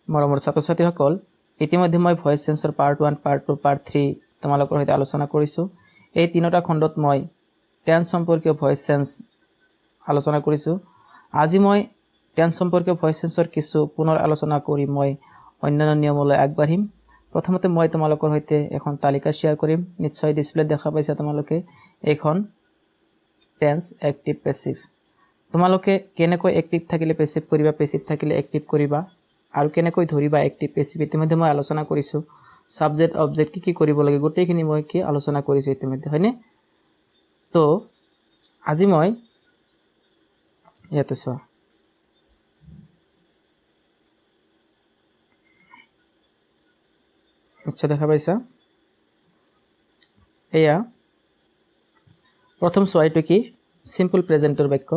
মৰমৰ ছাত্ৰ-ছাত্ৰীসকল, ইতিমধ্যে মই ভয়েস সেন্সৰ পাৰ্ট 1, পাৰ্ট 2, পাৰ্ট 3 তোমালোকৰ সৈতে আলোচনা কৰিছোঁ। এই তিনিটা খণ্ডত মই টেন্স সম্পৰ্কীয় ভয়েস সেন্স আলোচনা কৰিছোঁ। আজি মই টেন্স সম্পৰ্কীয় ভয়েস সেন্সৰ কিছু পুনৰ আলোচনা কৰি মই অন্যান্য নিয়মলৈ আগবাঢ়িম। প্ৰথমতে মই তোমালোকৰ সৈতে এখন তালিকা শ্বেয়াৰ কৰিম। নিশ্চয় ডিসপ্লেত দেখা পাইছা তোমালোকে এইখন টেন্স এক্টিভ পেসিভ। তোমালোকে কেনেকৈ এক্টিভ থাকিলে পেসিভ কৰিবা, পেসিভ থাকিলে এক্টিভ কৰিবা আৰু কেনেকৈ ধৰিবা এক্টিভ পেসিভ ইতিমধ্যে মই আলোচনা কৰিছোঁ। সাবজেক্ট অবজেক্ট কি কৰিব লাগে গোটেইখিনি মই কি আলোচনা কৰিছোঁ ইতিমধ্যে, হয়নে? তো আজি মই ইয়াতে চোৱা নিশ্চয় দেখা পাইছা। এয়া প্ৰথম চোৱা, এইটো কি সিম্পল প্ৰেজেন্টৰ বাক্য।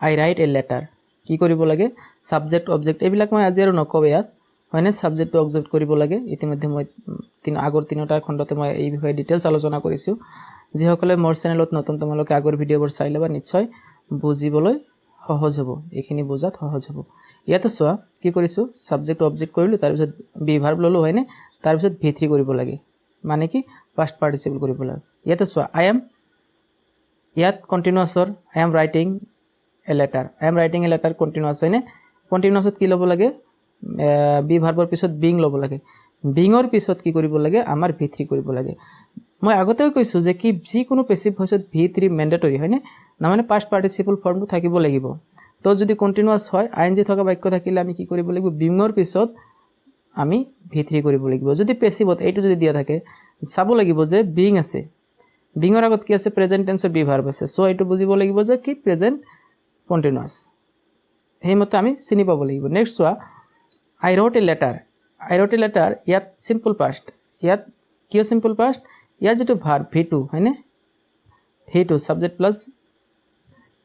আই ৰাইট এ লেটাৰ। কি কৰিব লাগে? সাবজেক্ট অবজেক্ট এইবিলাক মই আজি আৰু নকওঁ ইয়াত, হয়নে? সাবজেক্ট টু অবজেক্ট কৰিব লাগে। ইতিমধ্যে মই আগৰ তিনিটা খণ্ডতে মই এই বিষয়ে ডিটেইলছ আলোচনা কৰিছোঁ। যিসকলে মোৰ চেনেলত নতুন তোমালোকে আগৰ ভিডিঅ'বোৰ চাই ল'বা, নিশ্চয় বুজিবলৈ সহজ হ'ব, এইখিনি বুজাত সহজ হ'ব। ইয়াতে চোৱা কি কৰিছোঁ, সাবজেক্ট অবজেক্ট কৰিলোঁ, তাৰপিছত বি ভাৰ্ব ল'লোঁ, হয়নে? তাৰপিছত V3 কৰিব লাগে, মানে কি পাষ্ট পাৰ্টিচিপল কৰিব লাগে। ইয়াতে চোৱা আই এম, ইয়াত কণ্টিনিউয়াছৰ I am writing a letter, I am writing a letter continuous, হয়নে? কণ্টিনিউয়াছত কি ল'ব লাগে? বি ভাৰ্বৰ পিছত বিং ল'ব লাগে। বিঙৰ পিছত কি কৰিব লাগে? আমাৰ V3 কৰিব লাগে। মই আগতেও কৈছোঁ যে কি যিকোনো পেসিভ ভয়েসত V3 মেণ্ডেটৰী, হয়নে? মানে পাষ্ট পাৰ্টিচিপল ফৰ্মটো থাকিব লাগিব। তো যদি কণ্টিনিউয়াছ হয় ING থকা বাক্য থাকিলে আমি কি কৰিব লাগিব? বিঙৰ পিছত আমি V3 কৰিব লাগিব। যদি পেসিভত এইটো যদি দিয়া থাকে, চাব লাগিব যে বিং আছে, বিঙৰ আগত কি আছে? প্ৰেজেন্ট টেন্সৰ বি ভাৰ্ব আছে। সো এইটো বুজিব লাগিব যে কি প্ৰেজেন্ট কণ্টিনিউয়াছ, সেইমতে আমি চিনি পাব লাগিব। নেক্সট চোৱা I wrote a letter. I wrote a letter, ইয়াত সিম্পল পাষ্ট, ইয়াত কিয় সিম্পল পাষ্ট? ইয়াৰ যিটো ভাৰ্ব V2, হয়নে? V2 subject plus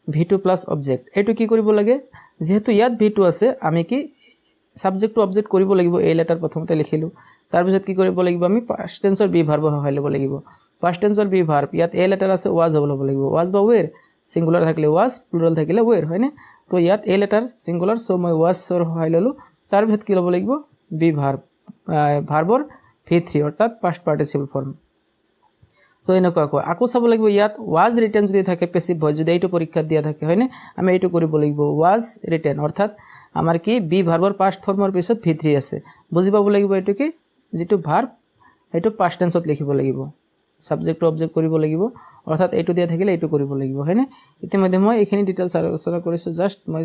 V2 plus object, এইটো কি কৰিব লাগে? যেহেতু ইয়াত V2 আছে, আমি কি সাবজেক্ট টু অবজেক্ট কৰিব লাগিব। এই লেটাৰ প্ৰথমতে লিখিলোঁ, তাৰপিছত কি কৰিব লাগিব? আমি পাষ্ট টেন্সৰ বি ভাৰ্বৰ সহায় ল'ব লাগিব। পাষ্ট টেন্সৰ বি ভাৰ্ব, ইয়াত এ লেটাৰ আছে, ওয়াজ হ'ব ল'ব লাগিব। ওয়াজ বা ওৱেৰ, সিঙ্গুলাৰ থাকিলে ওয়াজ, প্লুৰাল থাকিলে ওৱেৰ, হয়নে? তো ইয়াত এ লেটাৰ সিঙ্গুলাৰ, সো মই ওয়াজৰ সহায় ল'লোঁ। তাৰপিছত কি ল'ব লাগিব? বি ভাৰ্ব, ভাৰ্বৰ V3 অৰ্থাৎ পাষ্ট পাৰ্টিচিপল ফৰ্ম। তো এনেকুৱাকৈ আকৌ চাব লাগিব, ইয়াত ওয়াজ ৰিটেন যদি থাকে পেসিভ ভয়েস, যদি এইটো পৰীক্ষাত দিয়া থাকে, হয়নে? আমি এইটো কৰিব লাগিব, ওয়াজ ৰিটেন অৰ্থাৎ আমাৰ কি বি ভাৰ্বৰ পাষ্ট ফৰ্মৰ পিছত V3 আছে। বুজি পাব লাগিব এইটো কি যিটো ভাৰ্ব এইটো পাষ্ট টেন্সত লিখিব লাগিব, সাবজেক্ট টু অবজেক্ট কৰিব লাগিব, অৰ্থাৎ এইটো দিয়া থাকিলে এইটো কৰিব লাগিব, হয়নে? ইতিমধ্যে মই এইখিনি ডিটেইলছ আলোচনা কৰিছোঁ। জাষ্ট মই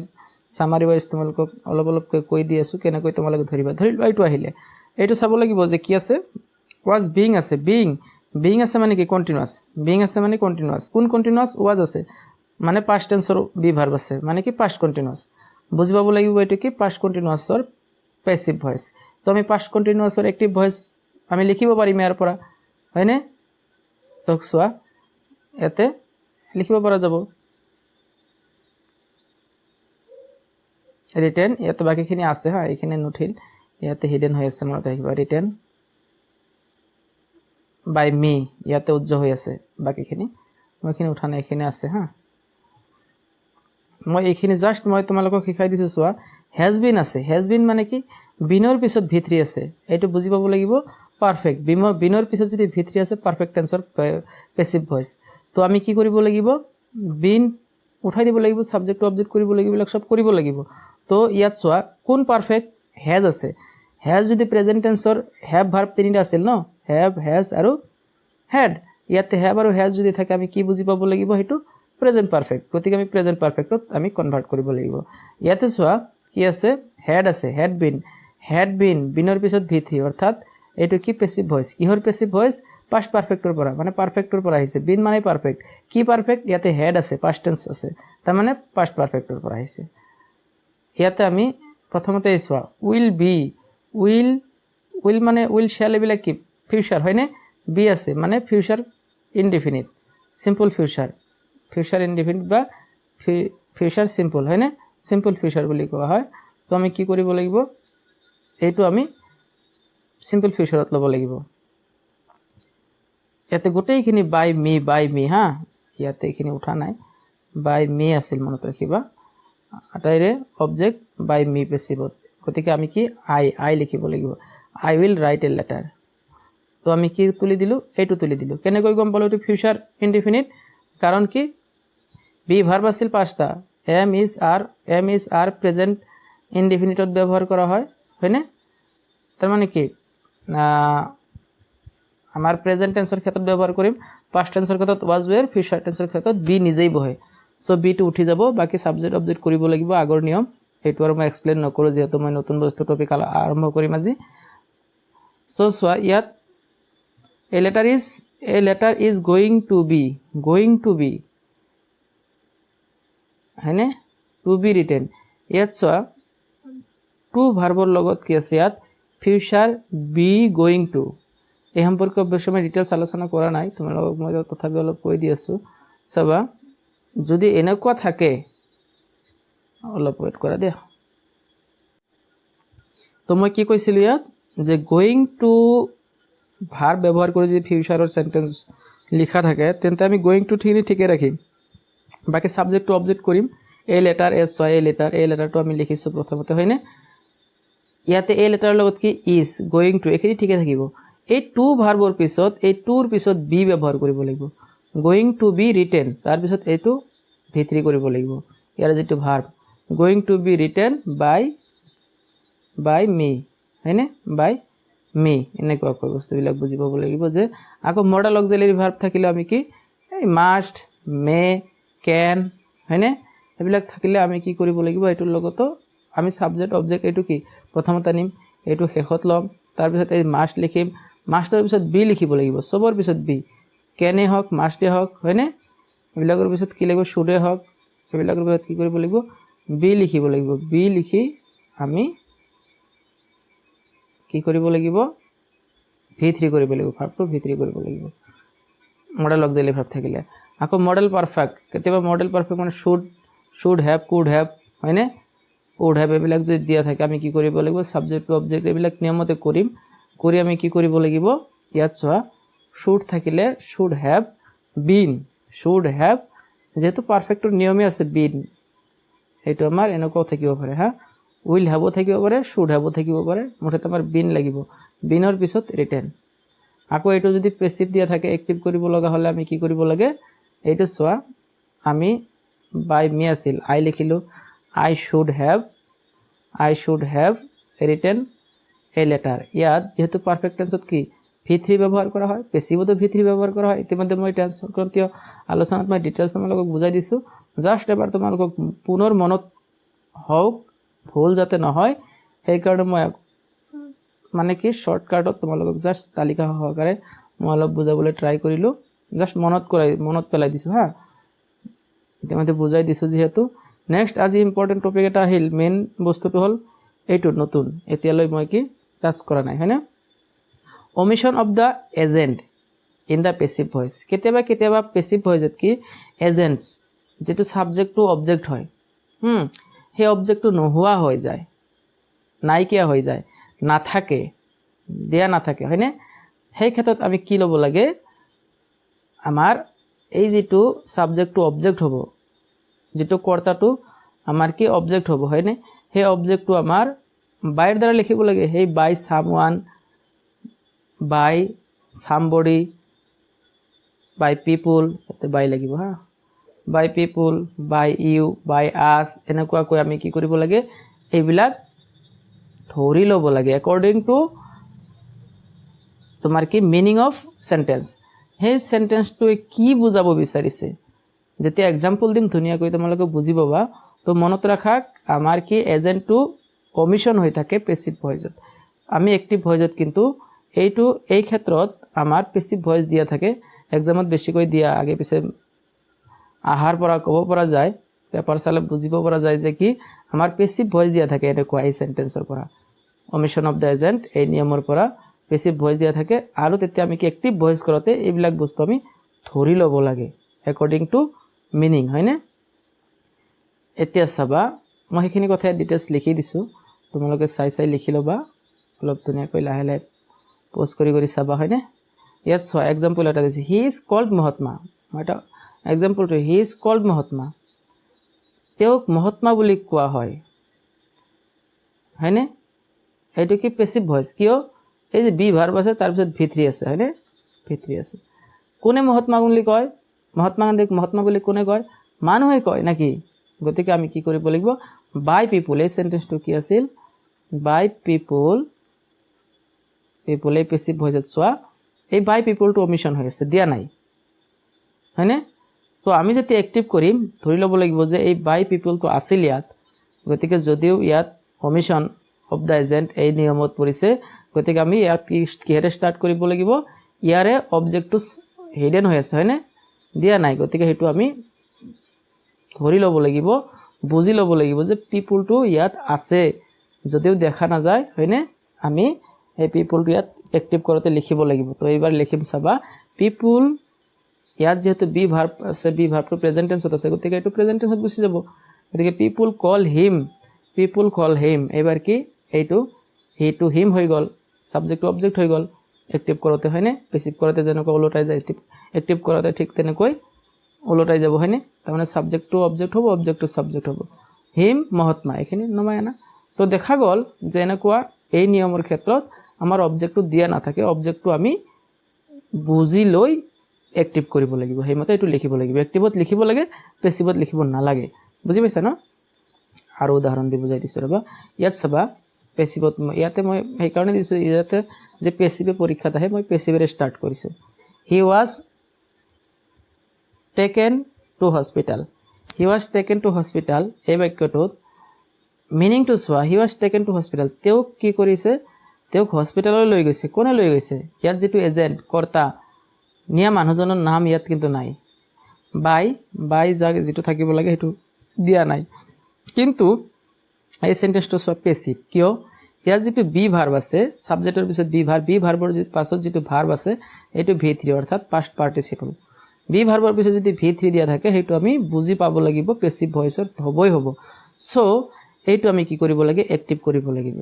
সামাৰি ৱাইজ তোমালোকক অলপ অলপকৈ কৈ দি আছোঁ কেনেকৈ তোমালোকে ধৰিবা। ধৰি লোৱা এইটো আহিলে, এইটো চাব লাগিব যে কি আছে? ওয়াজ বিং আছে। বিং আছে মানে কি? কণ্টিনিউয়াছ। বিং আছে মানে কণ্টিনিউয়াছ। কোন কণ্টিনিউয়াছ? ওয়াজ আছে মানে পাষ্ট টেন্সৰ বি ভাৰ্ব আছে, মানে কি পাষ্ট কণ্টিনিউয়াছ। বুজি পাব লাগিব এইটো কি পাষ্ট কণ্টিনিউয়াছৰ পেসিভ ভয়েস। তো আমি পাষ্ট কণ্টিনিউয়াছৰ এক্টিভ ভয়েস আমি লিখিব পাৰিম ইয়াৰ পৰা, হয়নে? তো চোৱা ইয়াতে লিখিব পৰা যাব ৰিটেন, ইয়াতে বাকীখিনি আছে হা, এইখিনি নুঠিল, ইয়াতে হিডেন হৈ আছে, মনত ৰাখিবা। ৰিটেন বাই মি, ইয়াতে উজ্জ হৈ আছে, বাকীখিনি মই এইখিনি উঠা নাই, এইখিনি আছে হা। মই এইখিনি জাষ্ট মই তোমালোকক শিকাই দিছোঁ। চোৱা হেজ বিন আছে। হেজ বিন মানে কি? বিনৰ পিছত V3 আছে, এইটো বুজি পাব লাগিব পাৰফেক্ট। বিনৰ পিছত যদি V3 আছে, পাৰফেক্ট টেন্সৰ পেসিভ ভয়েস। তো আমি কি কৰিব লাগিব? বিন উঠাই দিব লাগিব, সাবজেক্ট টু অবজেক্ট কৰিব লাগিব, এইবিলাক সব কৰিব লাগিব। তো ইয়াত চোৱা কোন পাৰফেক্ট? হেজ আছে। হেজ যদি প্ৰেজেন্ট টেন্সৰ হেভ ভাৰ্ব তিনিটা আছিল ন, হেভ, হেজ আৰু হেড, ইয়াতে হেভ আৰু হেজ যদি থাকে আমি কি বুজি পাব লাগিব? সেইটো প্ৰেজেন্ট পাৰফেক্ট। গতিকে আমি প্ৰেজেন্ট পাৰফেক্টত আমি কনভাৰ্ট কৰিব লাগিব। ইয়াতে চোৱা কি আছে? হেড আছে। হেড বিন, হেড বিন, বিনৰ পিছত V3 অৰ্থাৎ এইটো কি পেসিভ ভয়েস। কিহৰ পেসিভ ভয়েস? পাষ্ট পাৰফেক্টৰ পৰা, মানে পাৰফেক্টৰ পৰা আহিছে। বিন মানে পাৰফেক্ট। কি পাৰফেক্ট? ইয়াতে হেড আছে, পাষ্ট টেন্স আছে, তাৰ মানে পাষ্ট পাৰফেক্টৰ পৰা আহিছে। ইয়াতে আমি প্ৰথমতে চোৱা উইল বি, উইল মানে উইল শ্যাল, এইবিলাক কি ফিউচাৰ, হয়নে? বি আছে মানে future indefinite, simple future, future indefinite বা ফিউচাৰ সিম্পল, হয়নে? সিম্পল ফিউচাৰ বুলি কোৱা হয়। তো আমি কি কৰিব লাগিব? এইটো আমি সিম্পল ফিউচাৰত ল'ব লাগিব। ইয়াতে গোটেইখিনি বাই মি হা, ইয়াতে এইখিনি উঠা নাই, বাই মি আছিল, মনত ৰাখিবা। আটাইৰে অবজেক্ট বাই মি পেসিভত, গতিকে আমি কি আই লিখিব লাগিব আই উইল ৰাইট এ লেটাৰ তো আমি কি তুলি দিলোঁ এইটো তুলি দিলোঁ কেনেকৈ গম পালোঁ এইটো ফিউচাৰ ইনডিফিনিট কাৰণ কি বি ভাৰ্ব আছিল পাঁচটা এম ইজ আৰ প্ৰেজেণ্ট ইনডিফিনিটত ব্যৱহাৰ কৰা হয়নে তাৰমানে কি আমাৰ প্ৰেজেণ্ট টেন্সৰ ক্ষেত্ৰত ব্যৱহাৰ কৰিম পাষ্ট টেন্সৰ ক্ষেত্ৰত ৱাজ ওৱেৰ ফিউচাৰ টেন্সৰ ক্ষেত্ৰত বি নিজেই বহে সো বিটো উঠি যাব বাকি সাবজেক্ট অবজেক্ট কৰিব লাগিব আগৰ নিয়ম এইটো আৰু মই এক্সপ্লেইন নকৰোঁ যেহেতু মই নতুন বস্তু টপিক আৰম্ভ কৰিম আজি সো চোৱা ইয়াত a letter is going to be হয়নে to be written ইয়াত চোৱা টু ভাৰ্বৰ লগত কি আছে ইয়াত ফিউচাৰ বি গোয়িং টু এই সম্পৰ্কে অৱশ্যে মই ডিটেইলছ আলোচনা কৰা নাই তোমালোকক মই তথাপি অলপ কৈ দি আছোঁ চাবা যদি এনেকুৱা থাকে অলপ ৱেট কৰা দে তো মই কি কৈছিলোঁ ইয়াত যে গোয়িং টু ভাৰ্ব ব্যৱহাৰ কৰি যদি ফিউচাৰৰ সেন্টেন্স লিখা থাকে তেন্তে আমি গোয়িং টু ঠিকে ৰাখিম বাকি সাবজেক্ট টু অবজেক্ট কৰিম এ লেটাৰ এছ ওয়াই এই লেটাৰটো আমি লিখিছোঁ প্ৰথমতে হয়নে ইয়াতে এই লেটাৰৰ লগত কি ইজ গোয়িং টু এখিনি ঠিকে থাকিব এই টু ভাৰ্বৰ পিছত এই টুৰ পিছত বি ব্যৱহাৰ কৰিব লাগিব গোয়িং টু বি ৰিটেন তাৰ পিছত এইটো ভিতৰি কৰিব লাগিব ইয়াৰ যেটো verb going to be written by me হয়নে বাই মি এনেকুৱাকৈ বস্তুবিলাক বুজি পাব লাগিব যে আকৌ মডেল অক্সিলাৰি ভাৰ্ব থাকিলে আমি কি এই মাষ্ট মে ক্যান হয়নে এইবিলাক থাকিলে আমি কি কৰিব লাগিব এইটোৰ লগতো আমি সাবজেক্ট অবজেক্ট এইটো কি প্ৰথমতে নিম এইটো শেষত লম তাৰ পিছত এই মাষ্ট লিখিম মাষ্টৰ পিছত বি লিখিব লাগিব সবৰ পিছত বি কেনে হক মাষ্টে হক হয়নে এইবিলাকৰ পিছত কি লাগিব শুডে হক এইবিলাকৰ পিছত কি কৰিব লাগিব বি লিখিব লাগিব বি লিখি আমি কি কৰিব লাগিব v3 কৰিব লাগিব ভাৰ্বটো v3 কৰিব লাগিব মডেল অক্সিলাৰি ভাৰ্ব থাকিলে আকৌ মডেল পারফেক্ট কেতিয়াবা মডেল পারফেক্ট মানে শুড হ্যাভ কুড হ্যাভ হয়নে উড হ্যাভ এইবিলাক যদি দিয়া থাকে আমি কি কৰিব লাগিব সাবজেক্ট টু অবজেক্ট এইবিলাক নিয়মতে কৰিম কৰি আমি কি কৰিব লাগিব ইয়াত চোৱা শুড থাকিলে শুড হ্যাভ যেহেতু পাৰফেক্টৰ নিয়মে আছে বিন এইটো আমাৰ এনেকুৱাও থাকিব পাৰে হা উইল হ্যাভও থাকিব পাৰে শুড হ্যাভও থাকিব পাৰে মুঠতে আমাৰ বিন লাগিব বিনৰ পিছত ৰিটেন আকৌ এইটো যদি পেসিভ দিয়া থাকে এক্টিভ কৰিব লগা হলে আমি কি কৰিব লাগে এইটো চোৱা আমি বাই মি আছিল আই লিখিলো I should have written a letter ইয়াত যেহেতু পাৰফেক্ট টেন্সত কি v3 ব্যৱহাৰ কৰা হয় পেসিভতো v3 ব্যৱহাৰ কৰা হয় ইতিমধ্যে মই টেন্স সংক্ৰান্তীয় আলোচনাত মই ডিটেইলছ তোমালোকক বুজাই দিছো জাস্ট এবাৰ তোমালোকক পুনৰ মনত হওক ভুল যাতে নহয় সেই কাৰণে মই মানে কি শৰ্টকাটত তোমালোকক জাস্ট তালিকা সহকাৰে মই অলপ বুজাবলৈ ট্ৰাই কৰিলো জাস্ট মনত পেলাই দিছো হা ইতিমধ্যে বুজাই দিছো যেহেতু নেক্সট আজি ইম্পৰ্টেন্ট টপিক এটা আহিল মেইন বস্তুটো হল এইটো নতুন এতিয়ালৈ মই কি টাচ কৰা নাই হয়নে omission of the agent in the passive voice কেতিয়াবা passive voice কি agents যেটো সাবজেক্ট টু অবজেক্ট হয় সেই অবজেক্টটো নোহোৱা হৈ যায় নাইকিয়া হৈ যায় নাথাকে দিয়া নাথাকে হয়নে সেই ক্ষেত্ৰত আমি কি লব লাগে আমাৰ এই যেটো সাবজেক্ট টু অবজেক্ট হ'ব যেটো কৰ্তাটো আমাৰ কি অবজেক্ট হ'ব হয়নে সেই অবজেক্টটো আমাৰ বাইৰ দ্বাৰা লিখিব লাগে সেই বাই someone by somebody by people এতে by লাগিব হা by people by you by us এনেকুৱা কৈ আমি কি কৰিব লাগে এইবিলাক ধৰি লব লাগে according to তোমাৰ কি meaning of sentence সেই সেন্টেন্সটো কি বুজাব বিচাৰিছে যেতিয়া एग्जांपल দিম ধুনিয়াকৈ তোমালোকে বুজি পাবা তো মনত ৰাখা আমাৰ কি এজেন্টটো কমিশন হৈ থাকে পেসিভ ভয়েসত আমি এক্টিভ ভয়েসত কিন্তু এইটো এই ক্ষেত্ৰত আমাৰ পেসিভ ভয়েস দিয়া থাকে एग्जामত বেছিকৈ দিয়া আগে পিছে আহাৰ পৰা কব পৰা যায় পেপাৰ চালে বুজিব পৰা যায় যে কি আমাৰ পেসিভ ভয়েস দিয়া থাকে এনেকুৱা এই সেন্টেন্সৰ পৰা omission of the agent এই নিয়মৰ পৰা পেসিভ ভয়েস দিয়া থাকে আৰু তেতিয়া আমি কি এক্টিভ ভয়েস কৰতে এইবিলাক বস্তু আমি ধৰি লব লাগে according to meaning হয়নে এতিয়া চাবা মই হেখিনি কথা ডিটেইলছ লিখি দিছো তোমালোকে চাই লিখি লবা অলপ ধুনিয়াকৈ লাহে লাহে পোস্ট কৰি চাবা হয়নে ইয়াত সো एग्जांपल এটা দিছে হি ইজ কল্ড মহাত্মা এটা example to he is called Mahatma তেওঁক মহাত্মা বুলি কোৱা হয় হয়নে এইটো কি পেসিভ ভয়েস কিয় এই যে বি ভার্ব আছে তাৰ পিছত V3 আছে হয়নে V3 আছে কোনে মহাত্মা বুলি কয় মহাত্মা গান্ধীক মহাত্মা বুলি কোনে কয় মানুহে কয় নাকি গতিকে আমি কি কৰিব লাগিব বাই পিপল এই সেন্টেন্সটো কি আছিল বাই পিপল পিপল এই পেসিভ ভয়েসত চোৱা এই বাই পিপলটো অমিশন হৈ আছে দিয়া নাই হয়নে তো আমি যেতিয়া এক্টিভ কৰিম ধৰি ল'ব লাগিব যে এই বাই পিপলটো আছিল ইয়াত গতিকে যদিও ইয়াত অমিশন অফ দা এজেন্ট এই নিয়মত পৰিছে গতিকে আমি ইয়াত কিহেৰে স্টাৰ্ট কৰিব লাগিব ইয়াৰে অবজেক্টটো হিডেন হৈ আছে হয়নে দিয়া নাই গতিকে হেতু আমি ধৰি ল'ব লাগিব বুজি ল'ব লাগিব যে পিপলটো ইয়াত আছে যদিও দেখা না যায় হয়নে আমি এই পিপলটো ইয়াত এক্টিভ কৰোতে লিখিব লাগিব তো এইবাৰ লিখিম চাবা পিপল ইয়াত যেহেতু বি ভার্ব আছে বি ভার্বটো প্রেজেন্ট টেন্সত আছে গতিকে এটো প্রেজেন্ট টেন্সত গুছি যাব গতিকে পিপল কল হিম এবাৰ কি এইটো হি টু হিম হৈ গল সাবজেক্ট টু অবজেক্ট হৈ গল এক্টিভ কৰোতে হয়নে পেসিভ কৰোতে যেনেকৈ ওলটাই যায় এক্টিভ কৰোতে ঠিক তেনেকৈ ওলটাই যাব হয়নে তাৰমানে সাবজেক্ট টু অবজেক্ট হ'ব অবজেক্ট টু সাবজেক্ট হ'ব হিম মহাত্মা এখিনি নমায় না তো দেখা গল যে এনেকুৱা এই নিয়মৰ ক্ষেত্ৰত আমাৰ অবজেক্টটো দিয়া নাথাকে অবজেক্টটো আমি বুজি লৈ এক্টিভ কৰিব লাগিব হেমতে এটো লিখিব লাগিব এক্টিভত লিখিব লাগে পেসিভত লিখিব নালাগে বুজি পাইছা ন আৰু উদাহৰণ দি বুজাই দিছো ৰবা ইয়াত চাবা পেসিভত ইয়াতে মই এই কাৰণে দিছো ইয়াতে যে পেসিভে পৰীক্ষাত আহে মই পেসিভেৰে স্টাৰ্ট কৰিছো হি ওয়াজ টেকেন টু হস্পিটাল এই বাক্যটোত মিনিং টু চোৱা হি ওয়াজ টেকেন টু হস্পিটাল তেওঁক কি কৰিছে তেওঁক হস্পিটাললৈ লৈ গৈছে কোনে লৈ গৈছে ইয়াত যেটো এজেন্ট কৰ্তা নিয়া মানুহজনৰ নাম ইয়াত কিন্তু নাই বাই জাগ যেটো থাকিব লাগে হেতু দিয়া নাই কিন্তু এই সেন্টেন্সটো সব পেসিভ কিয় ইয়াত যেটো বি ভার্ব আছে সাবজেক্টৰ পিছত বি ভাৰ্বৰ পাছত যেটো ভাৰ্ব আছে এটো V3 অৰ্থাৎ পাস্ট পাৰ্টিসিপল বি ভাৰ্বৰ পিছত যদি V3 দিয়া থাকে হেতু আমি বুজি পাব লাগিব পেসিভ ভয়েসৰ হবই হ'ব সো এইটো আমি কি কৰিব লাগে এক্টিভ কৰিব লাগিব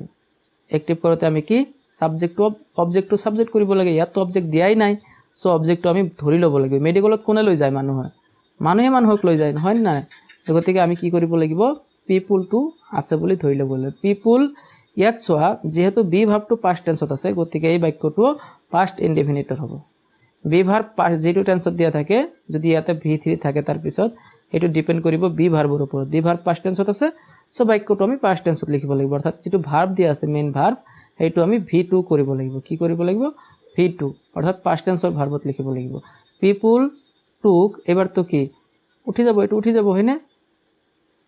এক্টিভ কৰোতে আমি কি subject to object to subject কৰিব লাগে ইয়াত তো অবজেক্ট দিয়াই নাই সো অবজেক্টটো আমি ধৰি ল'ব লাগিব মেডিকেলত কোনে লৈ যায় মানুহে মানুহক লৈ যায় নহয় না গতিকে আমি কি কৰিব লাগিব পিপল টু আছে বুলি ধৰি ল'ব লাগিব পিপল ইয়াত চোৱা যেহেতু বি ভাৰ্বটো পাস্ট টেন্সত আছে গতিকে এই বাক্যটো পাস্ট ইনডিফিনিটৰ হ'ব বি ভাৰ্ব পাস্ট যেটো টেন্সত দিয়া থাকে যদি ইয়াতে V3 থাকে তাৰ পিছত এটো ডিপেন্ড কৰিব বি ভাৰ্বৰ ওপৰত বি ভার্ব পাস্ট টেন্সত আছে সো বাক্যটো আমি পাস্ট টেন্সত লিখিব লাগিব অৰ্থাৎ যেটো ভাৰ্ব দিয়া আছে মেইন ভাৰ্ব হেতু আমি V2 কৰিব লাগিব কি কৰিব লাগিব V2 অৰ্থাৎ পাস্ট টেন্সৰ ভাৰ্বত লিখিব লাগিব পিপল টুক এবাৰ তো কি উঠি যাব হয়নে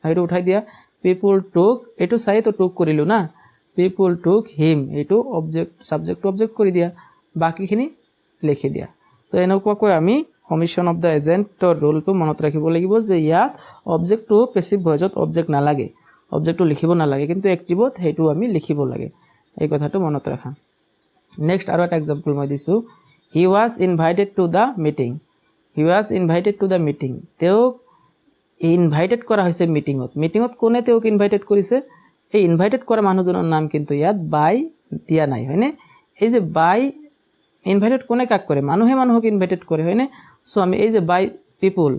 এইটো উঠাই দিয়া পিপল টুক এটো চাই তো টুক কৰিলো না পিপল টুক হিম এটো অবজেক্ট সাবজেক্ট টু অবজেক্ট কৰি দিয়া বাকিখিনি লিখি দিয়া তো এনেকুৱাকৈ আমি অমিশন অফ দা এজেন্টৰ ৰুলটো মনত ৰাখিব লাগিব যে ইয়াত অবজেক্টটো পেসিভ ভয়েসত অবজেক্ট নালাগে অবজেক্টটো লিখিব নালাগে কিন্তু এক্টিভত হেতু আমি লিখিব লাগে এই কথাটো মনত ৰাখা নেক্সট আৰু এটা एग्जांपल মই দিছো he was invited to the meeting তেওঁক ইনভাইটেড কৰা হৈছে মিটিংত কোনে তেওঁক ইনভাইটেড কৰিছে এই ইনভাইটেড কৰা মানুহজনৰ নাম কিন্তু ইয়াত বাই দিয়া নাই হয়নে এই যে বাই ইনভাইটেড কোনে কাক কৰে মানুহে মানুহক ইনভাইটেড কৰে হয়নে সো আমি এই যে বাই পিপল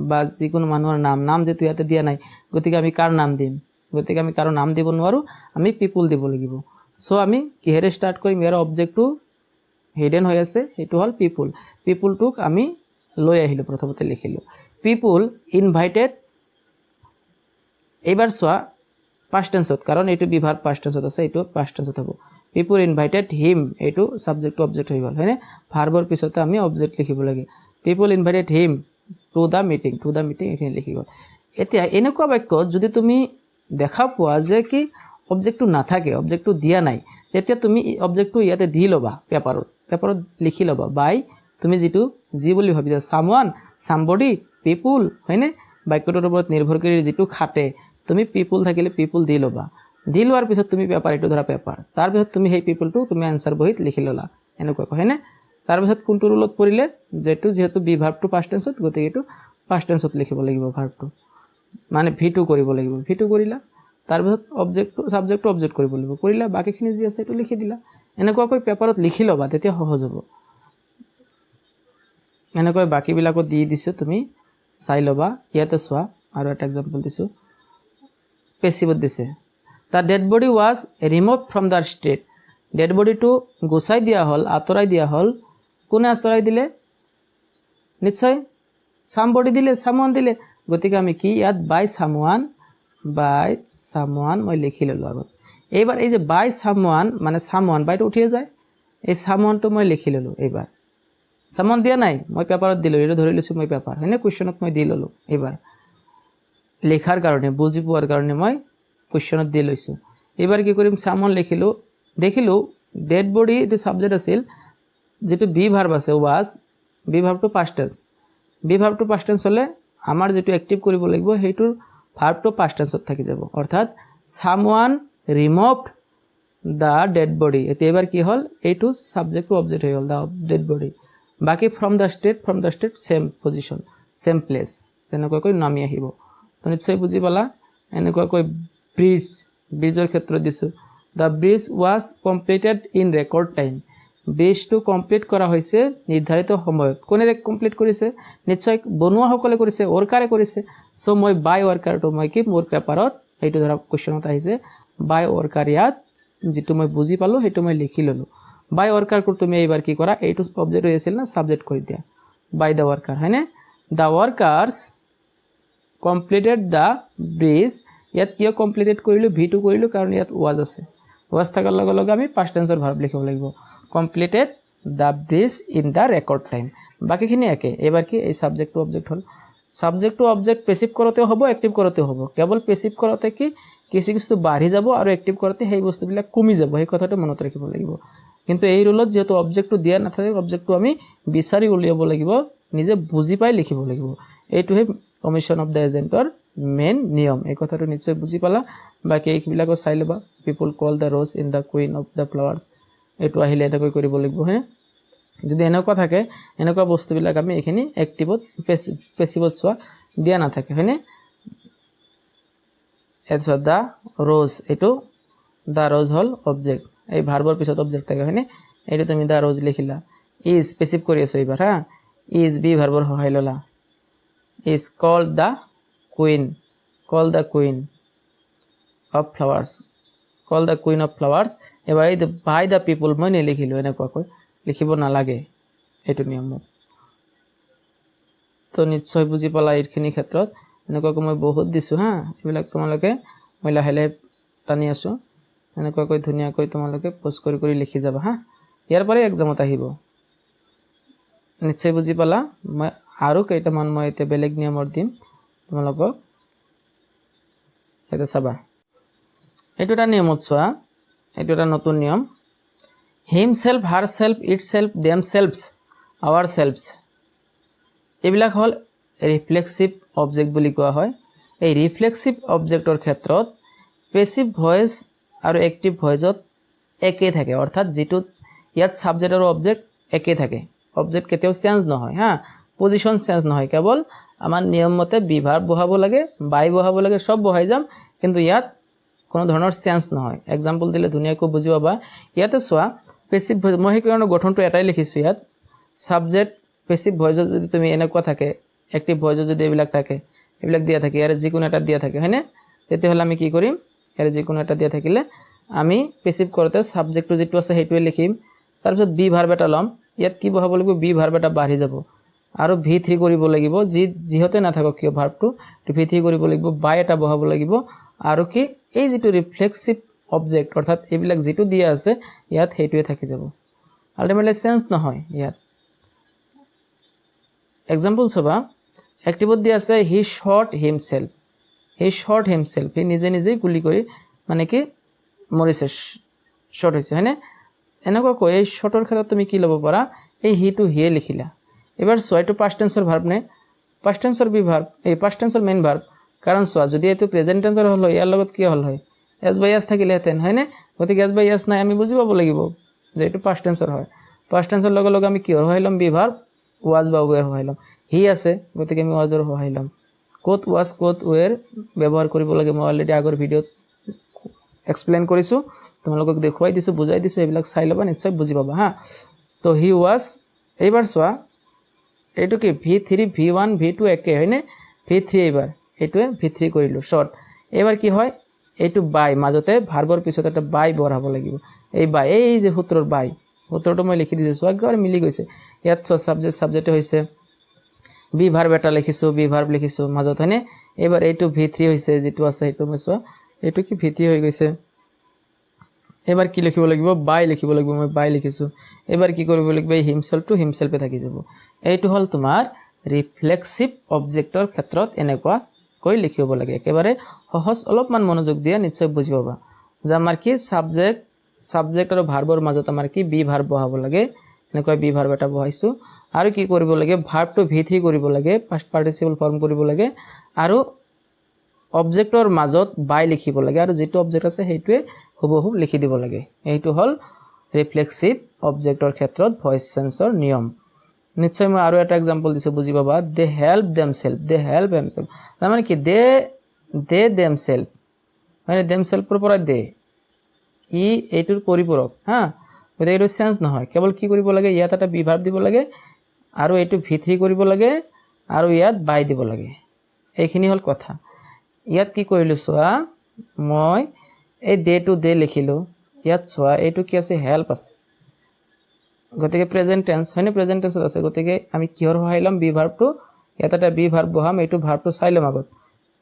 বা যিকোনো মানুহৰ নাম যেটো ইয়াতে দিয়া নাই গতিকে আমি কাৰ নাম দিম গতিকে আমি কাৰো নাম দিব নোৱাৰো আমি পিপল দিব লাগিব সো আমি কিহেৰে স্টাৰ্ট কৰিম ইয়াৰ অবজেক্টটো হিডেন হৈ আছে এটো হল পিপলটোক আমি লৈ আহিলো প্ৰথমতে লিখিলো পিপল ইনভাইটেড এবাৰ চোৱা পাস্ট টেন্সত কাৰণ এটো বি ভার্ব পাস্ট টেন্সত আছে এটো পাস্ট টেন্সত হ'ব পিপল ইনভাইটেড হিম এটো সাবজেক্ট টু অবজেক্ট হৈ গল হয়নে ভাৰ্বৰ পিছতে আমি অবজেক্ট লিখিব লাগে people invited him to the meeting এখিনি লিখি গল এতিয়া এনেকুৱা বাক্য যদি তুমি দেখা পোৱা যে কি অবজেক্টটো নাথাকে অবজেক্টটো দিয়া নাই তেতিয়া তুমি অবজেক্টটো ইয়াতে দি লবা পেপাৰত লিখি লবা বাই তুমি যেটো জি বুলি ভাবিছা সামওয়ান সামবডি পিপল হয়নে বাক্যটোৰ ওপৰত নিৰ্ভৰ কৰি যেটো খাটে তুমি পিপল থাকিলে পিপল দি লবা দি লোৱাৰ পিছত তুমি পেপাৰ এটো ধৰা পেপাৰ তাৰ পিছত তুমি সেই পিপলটো তুমি আনসাৰ বহিত লিখি ললা এনেকুৱা হয়নে তাৰ পিছত কোনটো ৰুলত পৰিলে যেহেতু বি ভার্বটো পাস্ট টেন্সত গতিকে এটো পাস্ট টেন্সত লিখিব লাগিব ভার্বটো মানে V2 কৰিব লাগিব V2 কৰিলা তাৰ পিছত অবজেক্ট সাবজেক্ট টু অবজেক্ট কৰিব লাগিব কৰিলা বাকিখিনি যি আছে এটো লিখি দিলা এনেকুৱাকৈ পেপাৰত লিখি লবা তেতিয়া সহজ হ'ব এনেকৈ বাকি বিলাকো দি দিছো তুমি চাই লবা ইয়াতে চোৱা আৰু এটা एग्जांपल দিছো পেসিভত দিছে the dead body was remove from the street. Dead বডিটো গুচাই দিয়া হ'ল, আঁতৰাই দিয়া হ'ল। কোনে আঁতৰাই দিলে? নিশ্চয় চামবডি দিলে, চামৱান দিলে। গতিকে আমি কি ইয়াত বাই চামৱান মই লিখি ল'লোঁ আগত। এইবাৰ এই যে বাই চামৱান মানে চামৱান বাইটো উঠিয়ে যায়, এই চামৱানটো মই লিখি ল'লোঁ। এইবাৰ চামৱান দিয়া নাই, মই পেপাৰত দিলোঁ, এইটো ধৰি লৈছোঁ মই পেপাৰ, হয়নে? কুৱেশ্যনত মই দি ল'লোঁ। এইবাৰ লিখাৰ কাৰণে, বুজি পোৱাৰ কাৰণে মই কুৱেশ্যনত দি লৈছোঁ। এইবাৰ কি কৰিম? চামৱান লিখিলোঁ। দেখিলোঁ ডেড বডি এইটো ছাবজেক্ট আছিল, যিটো বি ভাৰ্ব আছে was, B ভাৰ্বটো past tense. B ভাৰ্বটো past tense হ'লে আমাৰ যিটো এক্টিভ কৰিব লাগিব সেইটোৰ ভাৰ্বটো পাষ্ট টেন্সত থাকি যাব। অৰ্থাৎ someone removed the dead body. এতিয়া এবাৰ কি হ'ল? এইটো ছাবজেক্টটো অবজেক্ট হৈ গ'ল, দ্য ডেড বডি। বাকী from the state same position, same place, তেনেকুৱাকৈ নামি আহিব। তো নিশ্চয় বুজি পালা। এনেকুৱাকৈ ব্ৰিজৰ ক্ষেত্ৰত দিছোঁ। The bridge was completed in record time. ব্ৰিজটো কমপ্লিট কৰা হৈছে নিৰ্ধাৰিত সময়ত। কোনে কমপ্লিট কৰিছে? নিশ্চয় বনোৱাসকলে কৰিছে, ৱৰ্কাৰে কৰিছে। চ' মই বাই ৱৰ্কাৰটো মই কি মোৰ পেপাৰত, এইটো ধৰক কুৱেশ্যনত আহিছে বাই ৱৰ্কাৰ, ইয়াত যিটো মই বুজি পালোঁ সেইটো মই লিখি ল'লোঁ। বাই ৱৰ্কাৰটো তুমি এইবাৰ কি কৰা? এইটো অবজেক্ট হৈ আছিল না, ছাবজেক্ট কৰি দিয়া বাই দ্য ৱৰ্কাৰ, হয়নে? The workers completed the bridge. ইয়াত কিয় কমপ্লিটেড কৰিলোঁ? ভিটো কৰিলোঁ কাৰণ ইয়াত ৱাজ আছে। ৱাজ থকাৰ লগে লগে আমি পাষ্ট টেন্সৰ ভাৰ্ব লিখিব লাগিব। Completed the bridge in the record time. বাকীখিনি একে। এইবাৰ কি? এই ছাবজেক্টটো অবজেক্ট হ'ল। ছাবজেক্টটো অবজেক্ট পেচিভ কৰোঁতেও হ'ব, এক্টিভ কৰোঁতেও হ'ব। কেৱল পেচিভ কৰোঁতে কি কিছু কিছু বাঢ়ি যাব আৰু এক্টিভ কৰোঁতে সেই বস্তুবিলাক কমি যাব, সেই কথাটো মনত ৰাখিব লাগিব। কিন্তু এই ৰুলত যিহেতু অবজেক্টটো দিয়া নাথাকে, অবজেক্টটো আমি বিচাৰি উলিয়াব লাগিব, নিজে বুজি পাই লিখিব লাগিব। এইটোহে কমিশ্যন অফ দ্য এজেণ্টৰ মেইন নিয়ম। এই কথাটো নিশ্চয় বুজি পালা। বাকী এইবিলাকো চাই ল'বা। People call the rose in the queen of the flowers, এইটো আহিলে এনেকৈ কৰিব লাগিব, হয়নে? যদি এনেকুৱা থাকে, এনেকুৱা বস্তুবিলাক আমি এইখিনি এক্টিভত পেচিভত চোৱা দিয়া নাথাকে, হয়নে? তাৰপিছত দ্য ৰ'জ, এইটো দ্য ৰ'জ হ'ল অবজেক্ট। এই ভাৰ্বৰ পিছত অবজেক্ট থাকে, হয়নে? এইটো তুমি দ্য ৰ'জ লিখিলা। ইজ পেচিভ কৰি আছোঁ এইবাৰ, হা। ইজ বি ভাৰ্বৰ সহায় ল'লা। Is called the queen, call the queen of flowers, call the queen of flowers. এবাৰ এই বাই দ্য পিপুল মই নিলিখিলোঁ, এনেকুৱাকৈ লিখিব নালাগে, এইটো নিয়মত। তো নিশ্চয় বুজি পালা এইখিনি ক্ষেত্ৰত। এনেকুৱাকৈ মই বহুত দিছোঁ, হা। এইবিলাক তোমালোকে মই লাহে লাহে টানি আছোঁ। এনেকুৱাকৈ ধুনীয়াকৈ তোমালোকে পোষ্ট কৰি কৰি লিখি যাবা, হা। ইয়াৰ পৰাই এক্সামত আহিব। নিশ্চয় বুজি পালা। মই আৰু কেইটামান মই এতিয়া বেলেগ নিয়মৰ দিম তোমালোকক, সেইটো চাবা। এইটো এটা নিয়মত চোৱা, এইটো এটা নতুন নিয়ম। Himself, herself, itself, themselves, ourselves, এইবিলাক হ'ল ৰিফ্লেক্সিভ অবজেক্ট বুলি কোৱা হয়। এই ৰিফ্লেক্সিভ অবজেক্টৰ ক্ষেত্ৰত পেচিভ ভইচ আৰু এক্টিভ ভইচত একেই থাকে। অৰ্থাৎ যিটোত ইয়াত ছাবজেক্ট আৰু অবজেক্ট একেই থাকে, অবজেক্ট কেতিয়াও চেঞ্জ নহয়, হা। পজিশ্যন চেঞ্জ নহয়, কেৱল আমাৰ নিয়ম মতে বি ভাৰ্ব বহাব লাগে, বাই বহাব লাগে, চব বহাই যাম, কিন্তু ইয়াত কোনো ধৰণৰ চেঞ্জ নহয়। এক্সাম্পল দিলে ধুনীয়াকৈ বুজি পাবা। ইয়াতে চোৱা পেচিভ ভইচ, মই সেইকাৰণে গঠনটো এটাই লিখিছোঁ ইয়াত। ছাবজেক্ট পেচিভ ভইচত যদি তুমি এনেকুৱা থাকে, এক্টিভ ভইচত যদি এইবিলাক থাকে, এইবিলাক দিয়া থাকে, ইয়াৰে যিকোনো এটা দিয়া থাকে, হয়নে? তেতিয়াহ'লে আমি কি কৰিম? ইয়াৰে যিকোনো এটা দিয়া থাকিলে আমি পেচিভ কৰোঁতে ছাবজেক্টটো যিটো আছে সেইটোৱে লিখিম। তাৰপিছত বি ভাৰ্ব এটা ল'ম। ইয়াত কি বহাব লাগিব? বি ভাৰ্ব এটা বাঢ়ি যাব আৰু V3 কৰিব লাগিব। যিহতে নাথাকক কিয় ভাৰ্বটো V3 কৰিব লাগিব, বাই এটা বহাব লাগিব। আৰু কি এই যিটো ৰিফ্লেক্সিভ অবজেক্ট, অৰ্থাৎ এইবিলাক যিটো দিয়া আছে ইয়াত সেইটোৱে থাকি যাব, আল্টিমেটলি চেঞ্জ নহয় ইয়াত। এক্সাম্পল চাবা, এক্টিভত দিয়া আছে হি শ্বট হিমছেল্ফ, হি শ্বট হিমছেল্ফ, সি নিজে নিজেই গুলি কৰি মানে কি মৰিছে, শ্বট হৈছে, হয়নে? এনেকুৱাকৈ এই শ্বটৰ ক্ষেত্ৰত তুমি কি ল'ব পাৰা? এই হিটো হিয়ে লিখিলা। এবাৰ চোৱা এইটো পাষ্ট টেন্সৰ ভাৰ্ব নে? পাষ্ট টেন্সৰ বি ভাৰ্ব, এই পাষ্ট টেন্সৰ মেইন ভাৰ্ব। কাৰণ চোৱা যদি এইটো প্ৰেজেণ্ট টেন্সৰ হ'ল হয়, ইয়াৰ লগত কি হ'ল হয়? এছ বাই এছ থাকিলেহেঁতেন, হয়নে? গতিকে এছ বাই এছ নাই, আমি বুজি পাব লাগিব যে এইটো পাষ্ট টেন্সৰ হয়। পাষ্ট টেন্সৰ লগে লগে আমি কিহৰ সহায় ল'ম? বি ভাৰ্ব, ৱাজ বা ৱেৰ সহায় ল'ম। হি আছে, গতিকে আমি ৱাজৰ সহায় ল'ম। ক'ত ৱাজ ক'ত ৱেৰ ব্যৱহাৰ কৰিব লাগে মই অলৰেডি আগৰ ভিডিঅ'ত এক্সপ্লেইন কৰিছোঁ, তোমালোকক দেখুৱাই দিছোঁ, বুজাই দিছোঁ, এইবিলাক চাই ল'বা, নিশ্চয় বুজি পাবা, হা। তো হি ৱাজ, এইবাৰ চোৱা এইটো কি V3, V1, V2 একে, হয়নে? V3 এইবাৰ এইটোৱে V3 কৰিলোঁ শ্বৰ্ট। এইবাৰ কি হয়? এইটো বাই মাজতে ভাৰ্বৰ পিছত এটা বাই বঢ়াব লাগিব এই বাই এই যে সূত্ৰৰ বাই সূত্ৰটো মই লিখি দিছোঁ চোৱা একদম মিলি গৈছে ইয়াত চোৱা সাবজেক্ট হৈছে বি ভাৰ্ব এটা লিখিছোঁ বি ভাৰ্ব লিখিছোঁ মাজত হয়নে এবাৰ এইটো v3 হৈছে যেটো আছে সেইটো মই চোৱা এইটো কি v3 হৈ গৈছে এবাৰ কি লিখিব লাগিব বাই লিখিব লাগিব মই বাই লিখিছোঁ এবাৰ কি কৰিব লাগিব এই হিমসেল্ফ টু হিমসেল্ফে থাকি যাব এইটো হল তোমাৰ ৰিফ্লেক্সিভ অবজেক্টৰ ক্ষেত্ৰত এনেকুৱা কৈ লিখিব লাগে একেবাৰে সহজ অলপমান মনোযোগ দিয়া নিশ্চয় বুজি পাবা যে আমাৰ কি সাবজেক্ট আৰু ভাৰ্বৰ মাজত আমাৰ কি বি ভাৰ্ব বহাব লাগে এনেকুৱা বি ভাৰ্ব এটা বহাইছো আৰু কি কৰিব লাগে ভাৰ্বটো v3 কৰিব লাগে পাষ্ট পাৰ্টিসিপল ফৰ্ম কৰিব লাগে আৰু অবজেক্টৰ মাজত বাই লিখিব লাগে আৰু যেটো অবজেক্ট আছে সেইটোৱে হুবহু লিখি দিব লাগে এইটো হল ৰিফ্লেক্সিভ অবজেক্টৰ ক্ষেত্ৰত ভয়েস চেঞ্জৰ নিয়ম নিশ্চয় মই আৰু এটা एग्जांपल দিছো বুজি পাবা দে হেল্প देमसेल्फ তাৰ মানে কি দে देमसेल्फ মানে देमसेल्फৰ পৰা দে ই এইটোৰ পৰিপূৰক হা গতিকে এইটো চেঞ্জ নহয় কেৱল কি কৰিব লাগে ইয়াত এটা বি ভাৰ্ব দিব লাগে আৰু এইটো v3 কৰিব লাগে আৰু ইয়াত বাই দিব লাগে এইখিনি হল কথা ইয়াত কি কৰিলো চোৱা মই এই দে টু দে লিখিলো ইয়াত চোৱা এইটো কি আছে হেল্প আছে গতিকে প্ৰেজেন্ট টেন্স হয়নে প্ৰেজেন্ট টেন্সত আছে গতিকে আমি কিহৰ সহায়লাম বি ভাৰ্বটো ইয়াত এটা বি ভাৰ্ব বহাম এইটো ভাৰ্বটো চাই লম আগত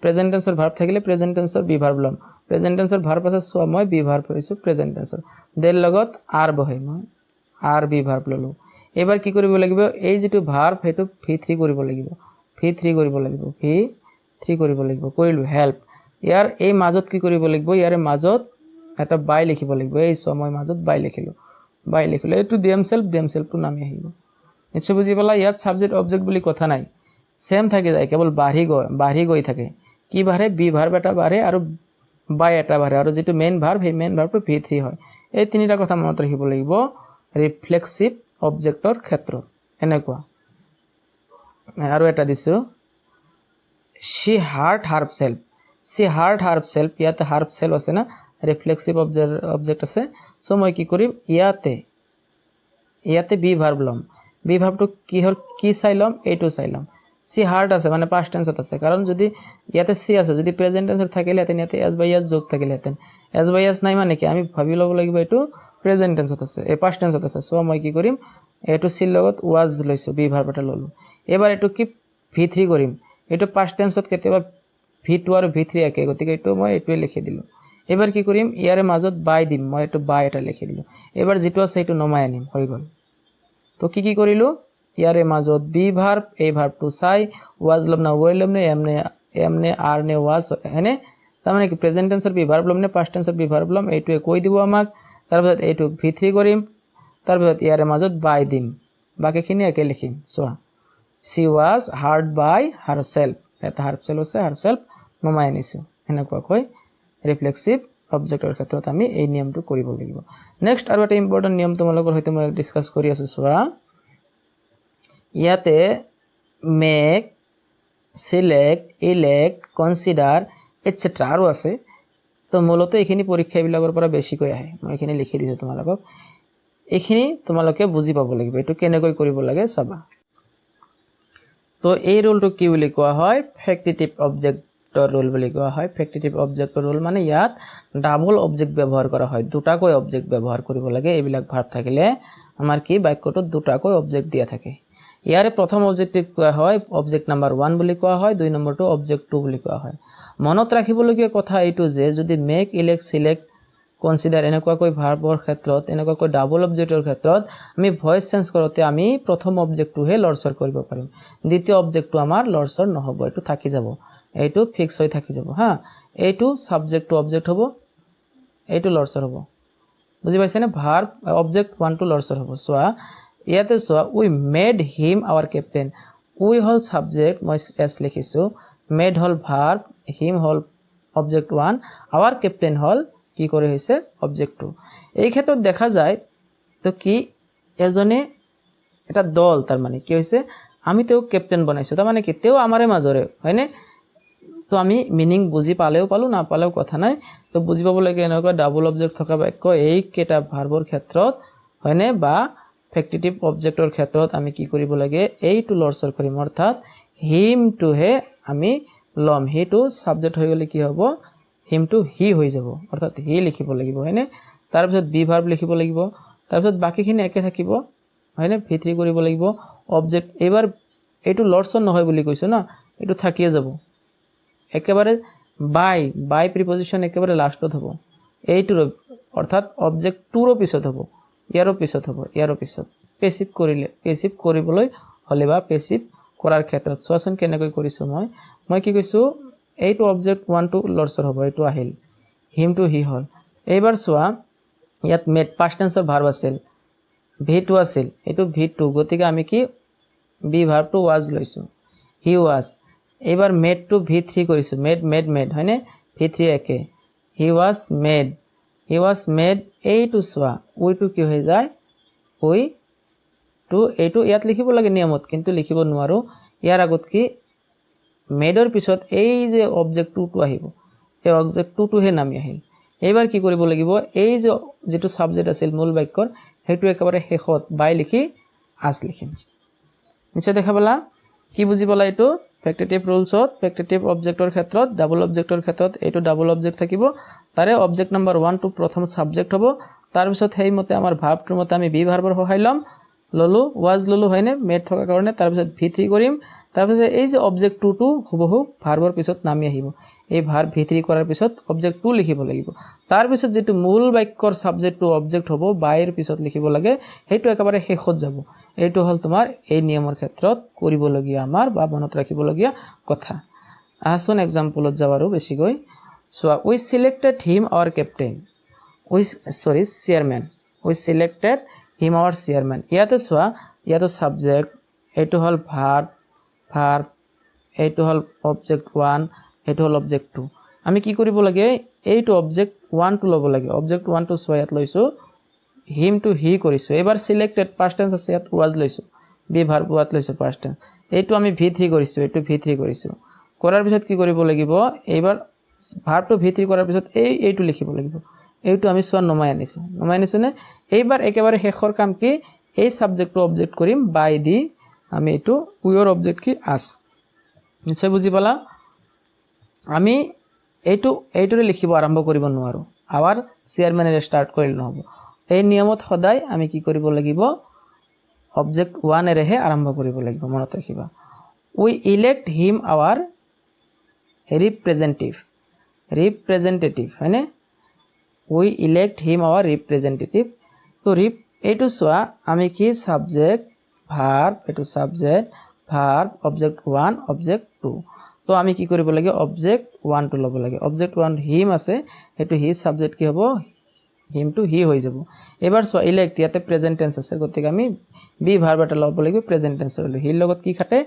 প্ৰেজেন্ট টেন্সৰ ভাৰ্ব থাকিলে প্ৰেজেন্ট টেন্সৰ বি ভাৰ্ব লম প্ৰেজেন্ট টেন্সৰ ভাৰ্ব আছে চোৱা মই বি ভাৰ্ব লৈছো প্ৰেজেন্ট টেন্সৰ দেৰ লগত আৰ বহাই মই আৰ বি ভাৰ্ব ললো এবাৰ কি কৰিব লাগিব এই যেটো ভাৰ্ব হেতু v3 কৰিব লাগিব কৰিলো হেল্প ইয়াৰ এই মাজত কি কৰিব লাগিব ইয়াৰ মাজত এটা বাই লিখিব লাগিব এই চোৱা মই মাজত বাই লিখিলো এইটো দেমসেল্ফটো নামি আহিব নিশ্চয় বুজি পালা ইয়াত সাবজেক্ট অবজেক্ট বুলি কথা নাই সেম থাকে যায় কেৱল বাঢ়ি গৈ থাকে কি বাঢ়ে বি ভাৰ্ব এটা বাঢ়ে আৰু বাই এটা বাঢ়ে আৰু যেটো মেইন ভাৰ্ব সেই মেইন ভাৰ্বটো v3 হয় এই তিনিটা কথা মনত ৰাখিব লাগিব ৰিফ্লেক্সিভ অবজেক্টৰ ক্ষেত্ৰত এনেকুৱা আৰু এটা দিছো she hurt herself ইয়াতে herself আছে না ৰিফ্লেক্সিভ অবজেক্ট আছে সো মই কি কৰিম ইয়াতে বি ভাৰ্ব লম বি ভাৰ্বটো কি চাইলম এইটো চাইলম সি হাৰ্ট আছে মানে পাস্ট টেন্সত আছে কাৰণ যদি ইয়াতে সি আছে যদি প্ৰেজেন্ট টেন্সত থাকিলে হেতেন ইয়াতে এস বাই এস যোগ থাকিলে হেতেন এস বাই এস নাই মানে কি আমি ভাবি লব লাগিব এইটো প্ৰেজেন্ট টেন্সত আছে এই পাস্ট টেন্সত আছে সো মই কি কৰিম এইটো সি লগত ওয়াজ লৈছো বি ভাৰ্ব এটা ললো এবাৰ এইটো কি v3 কৰিম এইটো পাস্ট টেন্সত কেতিয়াবা v2 আৰু v3 একে গতিকে এইটো মই এইটোৱে লিখি দিলো এবাৰ কি কৰিম ইয়াৰে মাজত বাই দিম মই এইটো বাই এটা লিখি দিলো এবাৰ যেটো আছে এইটো নমাই আনিম হৈ গল তো কি কৰিলো ইয়াৰে মাজত বি ভাৰ্ব এই ভাৰ্বটো চাই ওয়াজ লম না ওয়াই লম নে এম নে আৰ নে ওয়াজ হেনে তাৰ মানে কি প্ৰেজেন্ট টেন্সৰ বি ভাৰ্ব লম নে পাস্ট টেন্সৰ বি ভাৰ্ব লম এইটোৱে কৈ দিব আমাক তাৰপিছত এইটো v3 কৰিম তাৰপিছত ইয়াৰে মাজত বাই দিম বাকিখিনি একে লিখিম চোৱা she was hurt by herself এটা herself আছে herself নমাই আনিছো এনেকুৱা কৈ ৰিফ্লেক্সিভ অবজেক্টৰ ক্ষেত্ৰত আমি এই নিয়মটো কৰিব লাগিব নেক্সট আৰু এটা ইম্পৰ্টেন্ট নিয়ম তোমালোকৰ সৈতে মই ডিসকাস কৰি আছো চোৱা ইয়াতে মেক সিলেক্ট ইলেক্ট কনসিডাৰ এটসেট্ৰা আৰু আছে তো মূলত এইখিনি পৰীক্ষা বিলাকৰ পৰা বেছিকৈ আহে মই এইখিনি লিখি দিছো তোমালোকক এইখিনি তোমালোকে বুজি পাব লাগিব এটো কেনেকৈ কৰিব লাগে চাবা তো এই ৰুলটো কি বুলি কোৱা হয় ফেক্টিটিভ অবজেক্টৰ ৰুল বুলি কোৱা হয় ফেক্টিটিভ অবজেক্টৰ ৰুল মানে ইয়াত ডাবল অবজেক্ট ব্যৱহাৰ কৰা হয় দুটাকৈ অবজেক্ট ব্যৱহাৰ কৰিব লাগে এইবিলাক ভাৰ্ব থাকিলে আমাৰ কি বাক্যটোত দুটাকৈ অবজেক্ট দিয়া থাকে ইয়াৰে প্ৰথম অবজেক্টক কোৱা হয় অবজেক্ট নাম্বাৰ 1 বুলি কোৱা হয় দুই নম্বৰটো অবজেক্ট 2 বুলি কোৱা হয় মনত ৰাখিবলগীয়া কথা এইটো যে যদি মেক ইলেক্ট সিলেক্ট কনসিডাৰ এনেকুৱাকৈ ভাৰ্বৰ ক্ষেত্ৰত এনেকুৱাকৈ ডাবল অবজেক্টৰ ক্ষেত্ৰত আমি ভয়েস চেঞ্জ কৰোতে আমি প্ৰথম অবজেক্টটোহে লৰচৰ কৰিব পাৰিম দ্বিতীয় অবজেক্টটো আমাৰ লৰচৰ নহব এটো থাকি যাব এইটো ফিক্স হৈ থাকি যাব হা এইটো সাবজেক্ট টু অবজেক্ট হ'ব এইটো লৰচৰ হ'ব বুজি পাইছে নে ভাৰ্ব অবজেক্ট 1 টু লৰচৰ হ'ব সোয়া ইয়াতে সোয়া উই মেড হিম আৱাৰ ক্যাপ্টেন উই হল সাবজেক্ট মই এস লিখিছো মেড হল ভাৰ্ব হিম হল অবজেক্ট 1 আৱাৰ ক্যাপ্টেন হল কি কৰে হৈছে অবজেক্ট 2 এই ক্ষেত্ৰত দেখা যায় তো কি এজনে এটা দল তাৰ মানে কি হৈছে আমি তেও ক্যাপ্টেন বনাইছো তাৰ মানে কি তেও আমাৰে মাজৰে হয়নে তো আমি মিনিং বুজি পালো না পালেও কথা নাই তো বুজি পাব লাগে এনেকুৱা ডাবল অবজেক্ট থকা বাক্য এই কেটা ভাৰ্বৰ ক্ষেত্ৰত হয়নে বা ফেক্টিটিভ অবজেক্টৰ ক্ষেত্ৰত আমি কি কৰিব লাগে এইটো লৰচৰ কৰিম অৰ্থাৎ হিম টু হে আমি লম হেতু সাবজেক্ট হৈ গলে কি হ'ব হিম টু হি হৈ যাব, অৰ্থাৎ হি লিখিব লাগিব হয়নে। তাৰপিছত বি ভাৰ্ব লিখিব লাগিব, তাৰপিছত বাকীখিনি একে থাকিব হয়নে। V3 কৰিব লাগিব অবজেক্ট। এইবাৰ এইটো লৰ্ডছন নহয় বুলি কৈছোঁ ন, এইটো থাকিয়ে যাব একেবাৰে। বাই প্ৰিপজিশ্যন একেবাৰে লাষ্টত হ'ব এইটোৰ, অৰ্থাৎ অবজেক্ট টুৰ পিছত হ'ব, ইয়াৰো পিছত হ'ব, ইয়াৰো পিছত। পেচিভ কৰিলে, পেচিভ কৰিবলৈ হ'লে বা পেচিভ কৰাৰ ক্ষেত্ৰত চোৱাচোন কেনেকৈ কৰিছোঁ মই কি কৈছোঁ, এইটো অবজেক্ট 1 টু লৰ্ডছৰ হ'ব, এইটো আহিল, হিম টু হি হ'ল। এইবাৰ চোৱা ইয়াত মেড পাষ্ট টেন্সৰ ভাৰ্ব আছিল, V2 আছিল, এইটো V2, গতিকে আমি কি বি ভাৰ্বটো ৱাজ লৈছোঁ, হি ৱাজ। এইবাৰ মেড টু V3 কৰিছোঁ, মেড হয়নে, V3 একে, হি ৱাজ মেড। এইটো চোৱা উইটো কি হৈ যায়, উই টু, এইটো ইয়াত লিখিব লাগে নিয়মত, কিন্তু লিখিব নোৱাৰোঁ। ইয়াৰ আগত কি মেডৰ পিছত এই যে অবজেক্ট টুটো আহিব, এই অবজেক্ট টুটোহে নামি আহিল। এইবাৰ কি কৰিব লাগিব, এই যে যিটো ছাবজেক্ট আছিল মূল বাক্যৰ, সেইটো একেবাৰে শেষত বাই লিখি আছ লিখিম। নিশ্চয় দেখা পালা, কি বুজি পালা এইটো। ফেক্টেটিভ ৰুলছত ফেক্টেটিভ অবজেক্টৰ ক্ষেত্ৰত, ডাবল অবজেক্টৰ ক্ষেত্ৰত এইটো ডাবল অবজেক্ট থাকিব, তাৰে অবজেক্ট নাম্বাৰ 1 টু প্ৰথম ছাবজেক্ট হ'ব, তাৰপিছত সেইমতে আমাৰ ভাৰ্বটোৰ মতে আমি বি ভাৰ্বৰ সহায় ল'লোঁ, ৱাজ ল'লোঁ হয়নে, মেড থকাৰ কাৰণে। তাৰপিছত V3 কৰিম, তাৰপিছত এই যে অবজেক্ট টুটো হুবহু ভাৰ্বৰ পিছত নামি আহিব, এই ভাৰ্ব V3 কৰাৰ পিছত অবজেক্ট টু লিখিব লাগিব। তাৰপিছত যিটো মূল বাক্যৰ ছাবজেক্টটো অবজেক্ট হ'ব, বাইৰ পিছত লিখিব লাগে, সেইটো একেবাৰে শেষত যাব। এইটো হ'ল তোমাৰ এই নিয়মৰ ক্ষেত্ৰত কৰিবলগীয়া আমাৰ বা মনত ৰাখিবলগীয়া কথা। আহচোন এক্সাম্পলত যাওঁ আৰু বেছিকৈ। চোৱা, উই চিলেক্টেড হিম আৱাৰ কেপ্টেইন, চেয়াৰমেন, উই চিলেক্টেড হিম আৱাৰ চেয়াৰমেন। ইয়াতে চোৱা, ইয়াতো ছাবজেক্ট, এইটো হ'ল ভাৰ্ব, এইটো হ'ল অবজেক্ট 1, এইটো হ'ল অবজেক্ট 2। আমি কি কৰিব লাগে, এইটো অবজেক্ট 1 টো ল'ব লাগে, অবজেক্ট 1 টো চোৱা ইয়াত লৈছোঁ, হিম টু হি কৰিছোঁ। এইবাৰ চিলেক্টেড পাষ্ট টেন্স আছে, ইয়াত ৱাজ লৈছোঁ, বি ভাৰ্ব ৱাজ লৈছোঁ পাষ্ট টেন্স। এইটো আমি V3 কৰিছোঁ, এইটো V3 কৰিছোঁ। কৰাৰ পিছত কি কৰিব লাগিব, এইবাৰ ভাৰ্বটো V3 কৰাৰ পিছত এইটো লিখিব লাগিব, এইটো আমি চোৱা নমাই আনিছোঁ নে। এইবাৰ একেবাৰে শেষৰ কাম কি, এই ছাবজেক্টটো অবজেক্ট কৰিম বাই দি, আমি এইটো উইৰ অবজেক্ট কি আছ। নিশ্চয় বুজি পালা। আমি এইটোৰে লিখিব আৰম্ভ কৰিব নোৱাৰোঁ, আৱাৰ চেয়াৰমেনেৰে ষ্টাৰ্ট কৰিলে নহ'ব। এই নিয়মত সদায় আমি কি কৰিব লাগিব, অবজেক্ট 1 এৰেহে আৰম্ভ কৰিব লাগিব, মনত ৰাখিবা। উই ইলেক্ট হিম আৱাৰ ৰিপ্ৰেজেণ্টেটিভ হয়নে, উই ইলেক্ট হিম আৱাৰ ৰিপ্ৰেজেণ্টেটিভ। তো এইটো চোৱা, আমি কি ছাবজেক্ট ভাৰ্ব, এইটো ছাবজেক্ট ভাৰ্ব, অবজেক্ট 1 অবজেক্ট 2। তো আমি কি কৰিব লাগে, অবজেক্ট 1 টো ল'ব লাগে। অবজেক্ট 1 হিম আছে, সেইটো হি ছাবজেক্ট কি হ'ব, হিম টু হি হৈ যাব। এবাৰ চোৱা, ইলেক্ট ইয়াতে প্ৰেজেণ্ট টেন্স আছে, গতিকে আমি বি ভাৰ্ব এটা ল'ব লাগিব, প্ৰেজেণ্ট টেন্সৰ ল'লোঁ। হিৰ লগত কি খাটে,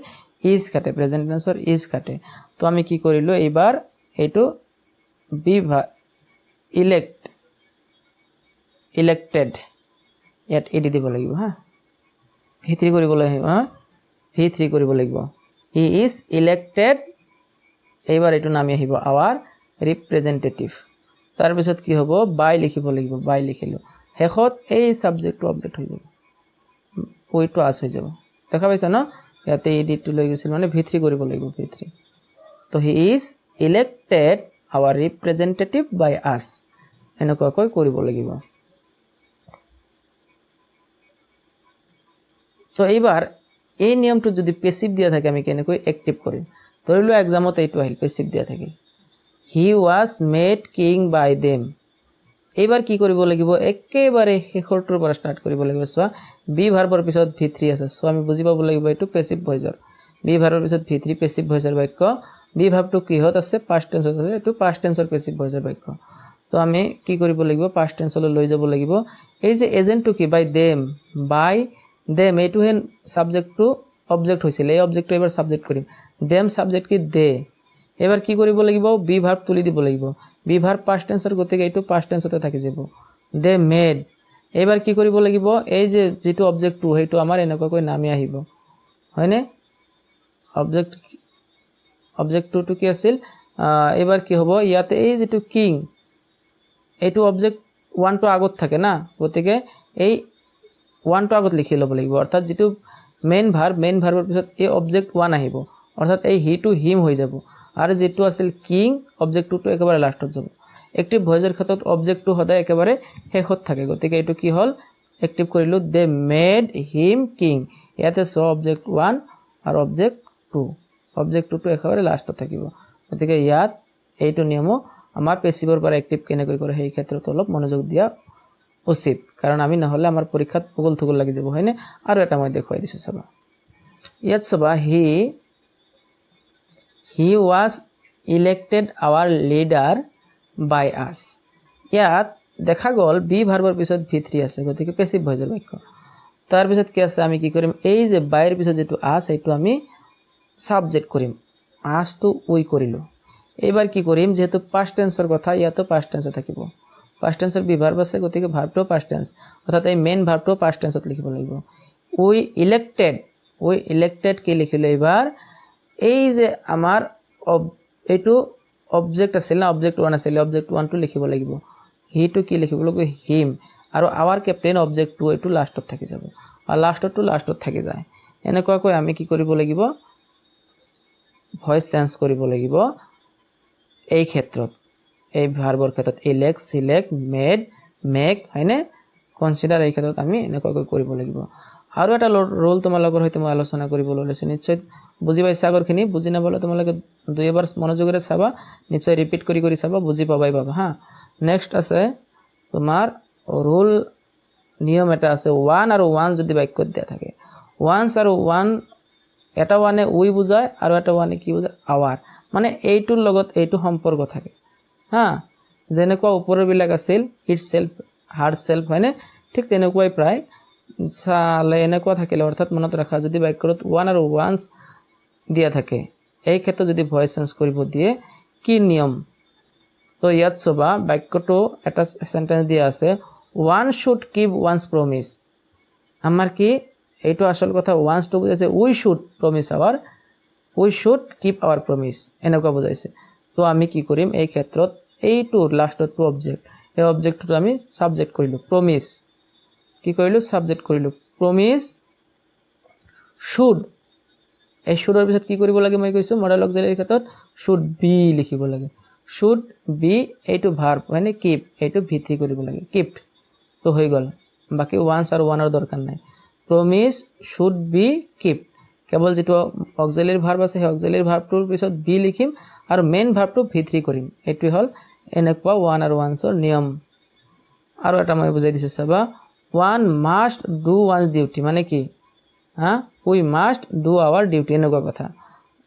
ইজ খাটে, প্ৰেজেণ্ট টেন্সৰ ইজ খাটে। তো আমি কি কৰিলোঁ, এইবাৰ এইটো ইলেক্টেড ইয়াত এডি দিব লাগিব হা, V3 কৰিব লাগিব হা, V3 কৰিব লাগিব, হি ইজ ইলেক্টেড। এইবাৰ এইটো নামি আহিব আৱাৰ ৰিপ্ৰেজেণ্টেটিভ। তাৰপিছত কি হ'ব, বাই লিখিব লাগিব, বাই লিখিলোঁ, শেষত এই ছাবজেক্টটো অবজেক্ট হৈ যাব, উইটো আছ হৈ যাব। দেখা পাইছা ন, ইয়াতে এডিটো লৈ গৈছিল মানে V3 কৰিব লাগিব, V3। তো he is elected our representative by us, এনেকুৱাকৈ কৰিব লাগিব। তো এইবাৰ এই নিয়মটো যদি পেচিভ দিয়া থাকে, আমি কেনেকৈ এক্টিভ কৰিম। ধৰি লোৱা এক্সামত এইটো আহিল, পেচিভ দিয়া থাকিল, he was made king by them. এইবাৰ কি কৰিব লাগিব, একেবাৰে শেষৰটোৰ পৰা ষ্টাৰ্ট কৰিব লাগিব। চোৱা, বি ভাৰ্বৰ পিছত V3 আছে, চ' আমি বুজি পাব লাগিব এইটো পেচিভ ভইচৰ, বি ভাৰ্বৰ পিছত V3 পেচিভ ভইচৰ বাক্য। বি ভাৰ্বটো কিহত আছে, পাষ্ট টেন্সত আছে, এইটো পাষ্ট টেন্সৰ পেচিভ ভইচৰ বাক্য। তো আমি কি কৰিব লাগিব, পাষ্ট টেন্সলৈ লৈ যাব লাগিব। এই যে এজেণ্টটো কি, বাই দেম, এইটোহে ছাবজেক্টটো অবজেক্ট হৈছিল, এই অবজেক্টটো এইবাৰ ছাবজেক্ট কৰিম, দেম ছাবজেক্ট কি দে। এইবাৰ কি কৰিব লাগিব, বি ভাৰ্ব তুলি দিব লাগিব, বি ভাৰ্ব পাষ্ট টেন্সৰ, গতিকে এইটো পাষ্ট টেন্সতে থাকি যাব, দে মেড। এইবাৰ কি কৰিব লাগিব, এই যে যিটো অবজেক্টটো, সেইটো আমাৰ এনেকুৱাকৈ নামি আহিব হয়নে। অবজেক্টটো কি আছিল, এইবাৰ কি হ'ব, ইয়াতে এই যিটো কিং, এইটো অবজেক্ট 1 টো আগত থাকে না, গতিকে এই 1 টো আগত লিখি ল'ব লাগিব, অৰ্থাৎ যিটো মেইন ভাৰ্বৰ পিছত এই অবজেক্ট 1 আহিব, অৰ্থাৎ এই হি টু হিম হৈ যাব। আৰু যেটো আছিল কিং অবজেক্ট টু একেবাৰে লাষ্টত যাব এক্টিভ ভয়েসৰ ক্ষেত্ৰত অবজেক্ট টু সদায় একেবাৰে শেষত থাকে গতিকে এটো কি হল এক্টিভ কৰিলো দে মেড হিম কিং ইয়াতে সো অবজেক্ট 1 আৰু অবজেক্ট 2 অবজেক্ট 2 টো একেবাৰে লাষ্টত থাকিব গতিকে ইয়াত এইটো নিয়ম আমাৰ পেসিভৰ পৰা এক্টিভ কেনেকৈ কৰে সেই ক্ষেত্ৰত অলপ মনোযোগ দিয়া উচিত কাৰণ আমি নহলে আমাৰ পৰীক্ষাত পগল থগল লাগি যাব হয়নে আৰু এটা মই দেখুৱাই দিছো চাবা ইয়াত চাবা he was elected our leader by us ইয়াত দেখা গল বি ভাৰ্বৰ পিছত v3 আছে গতিকে পেসিভ ভয়েসৰ বাক্য তাৰ পিছত কি আছে আমি কি কৰিম এই যে বাইৰ পিছত যেটো আস এইটো আমি সাবজেক্ট কৰিম আস তো উই কৰিলো এইবাৰ কি কৰিম যেহেতু পাস্ট টেন্সৰ কথা ইয়াতো পাস্ট টেন্সে থাকিব পাস্ট টেন্সৰ বি ভাৰ্ব আছে গতিকে ভাৰ্বটো পাস্ট টেন্স অৰ্থাৎ এই মেইন ভাৰ্বটো পাস্ট টেন্সত লিখিব লাগিব উই ইলেক্টেড কি লিখিলে এবাৰ এই যে আমাৰ এইটো অবজেক্ট আছিল না অবজেক্ট 1 আছিল অবজেক্ট 1 টো লিখিব লাগিব হি টু কি লিখিব লাগিব হিম আৰু আৱাৰ ক্যাপ্টেন অবজেক্ট 2 এইটো লাষ্টত থাকি যাব আৰু লাষ্টটো লাষ্টত থাকি যায় এনেকুৱাকৈ আমি কি কৰিব লাগিব ভয়েস চেঞ্জ কৰিব লাগিব এই ক্ষেত্ৰত এই ভাৰ্বৰ ক্ষেত্ৰত ইলেক্ট সিলেক্ট মেড মেক হয়নে কনসিডাৰ এই ক্ষেত্ৰত আমি এনেকুৱাকৈ কৰিব লাগিব আৰু এটা ৰোল তোমালোকৰ হৈতে মই আলোচনা কৰিব লৈছো নিশ্চয় বুজি পাইছা আগৰখিনি বুজি নাপালে তোমালোকে দুই এবাৰ মনোযোগৰে চাবা নিশ্চয় ৰিপিট কৰি কৰি চাবা বুজি পাবাই পাবা হা নেক্সট আছে তোমাৰ ৰোল নিয়ম এটা আছে 1 আৰু 1 যদি বাক্যত দিয়া থাকে 1 আৰু 1 এটা 1 এ উই বুজায় আৰু এটা 1 এ কি বুজায় আৱাৰ মানে এইটোৰ লগত এইটো সম্পৰ্ক থাকে হা যেনেকুৱা ওপৰৰ বিলাক আছিল ইটসেলফ হাৰ্ড সেলফ হয়নে ঠিক তেনেকুৱাই প্ৰায় চালে এনেকুৱা থাকিলে অৰ্থাৎ মনত ৰাখা যদি বাক্যত 1 আৰু 1 দিয়া থাকে এই ক্ষেত্ৰত যদি ভয়েস চেঞ্জ কৰিব দিয়ে কি নিয়ম তো ইয়াত সবা বাক্যটো এটা সেন্টেন্স দিয়া আছে one should keep one's promise আমাৰ কি এইটো আসল কথা ওয়ান্স টু বুজাইছে we should keep our promise এনেকুৱা বুজাইছে তো আমি কি কৰিম এই ক্ষেত্ৰত এইটো লাষ্টত টু অবজেক্ট এই অবজেক্টটো আমি সাবজেক্ট কৰিলো promise কি কৰিলো সাবজেক্ট কৰিলো promise should এই should এৰ পিছত কি কৰিব লাগে মই কৈছো মডেল অক্সিলাৰি ক্ষেত্ৰত should be লিখিব লাগে should be এইটো ভাৰ্ব মানে keep এইটো v3 কৰিব লাগে kept তো হৈ গল বাকি once আৰু one এৰ দৰকাৰ নাই promise should be kept কেৱল যেটো অক্সিলাৰি ভাৰ্ব আছে সেই অক্সিলাৰি ভাৰ্বটোৰ পিছত be লিখিম আৰু মেইন ভাৰ্বটো v3 কৰিম এটো হল এনেকুৱা 1 আৰু 1 এৰ নিয়ম আৰু এটা মই বুজাই দিছো চাবা one must do one's duty মানে কি we must do our duty এনেকুৱা কথা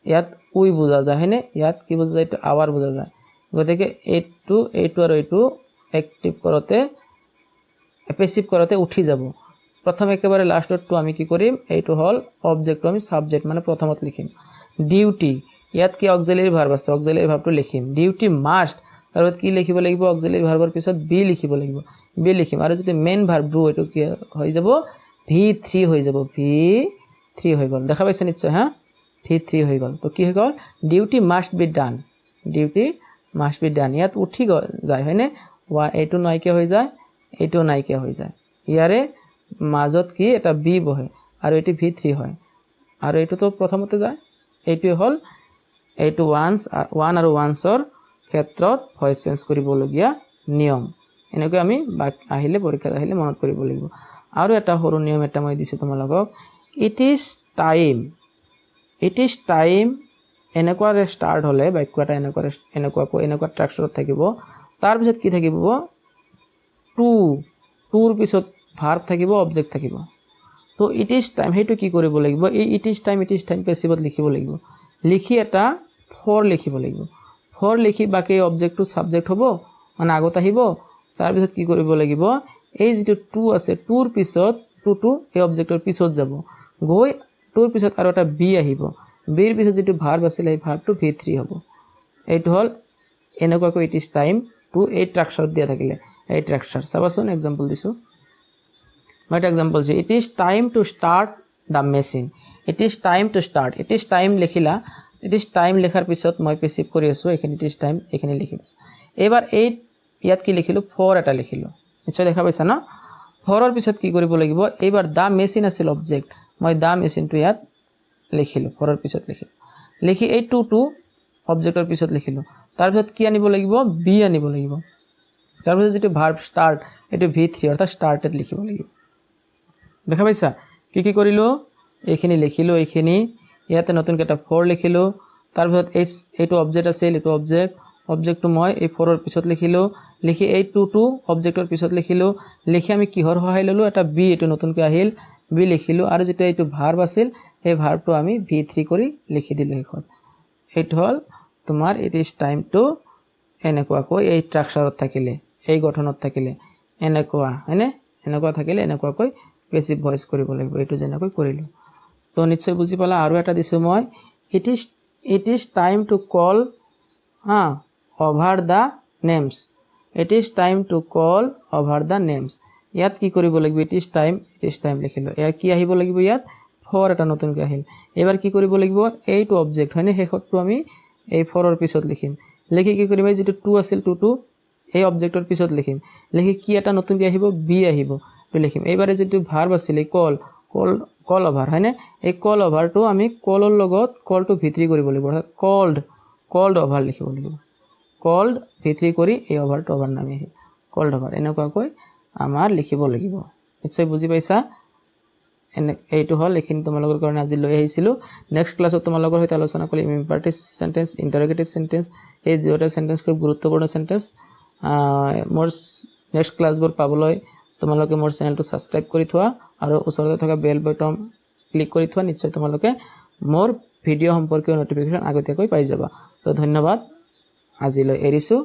ইয়াত উই বুজা যায় হয়নে ইয়াত কি বুজা যায় তো আৱাৰ বুজা যায় গতিকে এইটো আৰু এইটো এক্টিভ কৰতে পেসিভ কৰতে উঠি যাব প্ৰথম একেবাৰে লাষ্টত তো আমি কি কৰিম এইটো হল অবজেক্ট আমি সাবজেক্ট মানে প্ৰথমত লিখিম ডিউটি ইয়াত কি অক্সিলাৰি ভাৰ্ব আছে অক্সিলাৰি ভাৰ্বটো লিখিম ডিউটি মাস্ট তাৰপিছত কি লিখিব লাগিব অক্সিলাৰি ভাৰ্বৰ পিছত বি লিখিব লাগিব বি লিখিম আৰু যদি মেইন ভার্ব ডু এইটো কি হৈ যাব v3 হৈ যাব v3 হৈ গল দেখা পাইছে নিশ্চয় হা v3 হৈ গল তো কি হৈ গল ডিউটি মাস্ট বি ডান ইয়াত উঠি যায় হয়নে এইটো নাইকিয়া হৈ যায় এইটো নাইকিয়া হৈ যায় ইয়াৰে মাজত কি এটা বি বহে আৰু এটি v3 হয় আৰু এইটো তো প্ৰথমতে যায় এইটো হল এইটো ওয়ান আৰু ওয়ান্সৰ ক্ষেত্ৰত ভয়েস চেঞ্জ কৰিবলগীয়া নিয়ম এনেকৈ আমি আহিলে পৰীক্ষাত আহিলে মনত কৰিব লাগিব আৰু এটা সৰু নিয়ম এটা মই দিছো তোমালোকক ইট ইজ টাইম এনেকুৱা ষ্টাৰ্ট হলে বাক্য এটা এনেকুৱা স্ট্ৰাকচাৰত থাকিব তাৰ পিছত কি থাকিব টুৰ পিছত ভাৰ্ব থাকিব অবজেক্ট থাকিব তো ইট ইজ টাইম হেতু কি কৰিব লাগিব এই ইট ইজ টাইম পেসিভত লিখিব লাগিব লিখি এটা ফৰ লিখিব লাগিব ফৰ লিখি বাকি অবজেক্টটো সাবজেক্ট হ'ব মানে আগত আহিব তাৰ পিছত কি কৰিব লাগিব এই যেটো টু আছে টুৰ পিছত টু এই অবজেক্টৰ পিছত যাব গৈ টুৰ পিছত আৰু এটা বি আহিব বিৰ পিছত যেটো ভাৰ্ব আছিল এই ভাৰ্বটো v3 হ'ব এইটো হল এনেকুৱাকৈ ইট ইজ টাইম টু এই স্ট্ৰাকচাৰত দিয়া থাকিলে এই স্ট্ৰাকচাৰ চাবাচোন एग्जांपल দিছো মই এটা एग्जांपल দিছো it is time to start the machine it is time to start it is time লিখিলা ইট ইজ টাইম লেখাৰ পিছত মই পেসিভ কৰি আছো এখানে ইট ইজ টাইম এখানে লিখিছো এবাৰ এই ইয়াত কি লিখিলো ফৰ এটা লিখিলো নিশ্চয় দেখা পাইছা না ফৰৰ পিছত কি কৰিব লাগিব এবাৰ দা মেচিন আছিল অবজেক্ট মই দা মেচিনটো ইয়াত লিখিলো ফৰৰ পিছত লিখি এই টু অবজেক্টৰ পিছত লিখিলোঁ তাৰপিছত কি আনিব লাগিব বি আনিব লাগিব তাৰপিছত যেটো ভাৰ্ব স্টাৰ্ট এটো v3 অৰ্থাৎ স্টাৰ্টেড লিখিব লাগিব দেখা পাইছা কি কৰিলো এইখিনি লিখিলো এইখিনি ইয়াতে নতুনকৈ এটা 4 লিখিলো তাৰপিছত এইটো অবজেক্ট আছিল এইটো অবজেক্টটো মই এই 4 ৰ পিছত লিখিলো লিখি এই 2 অবজেক্টৰ পিছত লিখিলো লিখি আমি কিহৰ সহায় ললো এটা বি এটো নতুনকৈ আহিল বি লিখিলো আৰু যেটো এইটো ভাৰ্ব আছিল এই ভাৰ্বটো আমি v3 কৰি লিখি দিলো এখন এইটো হল তোমাৰ ইট ইজ টাইম টু এনেকুৱাকৈ এই স্ট্ৰাকচাৰত থাকিলে এই গঠনত থাকিলে এনেকুৱা হয়নে এনেকুৱা থাকিলে এনেকুৱাকৈ পেসিভ ভয়েস কৰিব লাগিব এইটো যেনেকৈ কৰিলো তো নিশ্চয় বুজি পালা আৰু এটা দিছো মই it is time to call over the names it is time to call over the names ইয়াত কি কৰিব লাগিব it is time লিখিলো এয়া কি আহিব লাগিব ইয়াত for এটা নতুনকৈ আহিল এবাৰ কি কৰিব লাগিব এইটো অবজেক্ট হয়নে হেকটো আমি এই for ৰ পিছত লিখিম লিখি কি কৰিম যেটো 2 আছিল 2 এই অবজেক্টৰ পিছত লিখিম লিখি কি এটা নতুনকৈ আহিব বি আহিব তো লিখিম এবারে যেটো ভার্ব আছিল কল ওভার হয়নে এই কল ওভারটো আমি কলৰ লগত কলটো ভিতৰি কৰিব লাগিব অৰ্থাৎ কল্ড ওভাৰ লিখিব লাগিব কল্ড ভিতৰি কৰি এই ওভাৰটো ওভাৰ নামে আহিল কল্ড ওভাৰ এনেকুৱাকৈ আমাৰ লিখিব লাগিব নিশ্চয় বুজি পাইছা এইটো হল এইখিনি তোমালোকৰ কাৰণে আজি লৈ আহিছিলো নেক্সট ক্লাছত তোমালোকৰ সৈতে আলোচনা কৰিম ইম্পাৰেটিভ সেন্টেন্স ইন্টাৰোগেটিভ সেন্টেন্স এই দুটা সেন্টেন্স খুব গুৰুত্বপূৰ্ণ সেন্টেন্স মোৰ নেক্সট ক্লাছবোৰ পাবলৈ তোমালোকে মোৰ চেনেলটো সাবস্ক্ৰাইব কৰি থোৱা আৰু ওচৰতে থকা বেল বাটন ক্লিক কৰি থোৱা নিশ্চয় তোমালোকে মোৰ ভিডিও সম্পৰ্কীয় নটিফিকেশন আগতীয়াকৈ পাই যাবা তো ধন্যবাদ আজিলৈ এৰিছো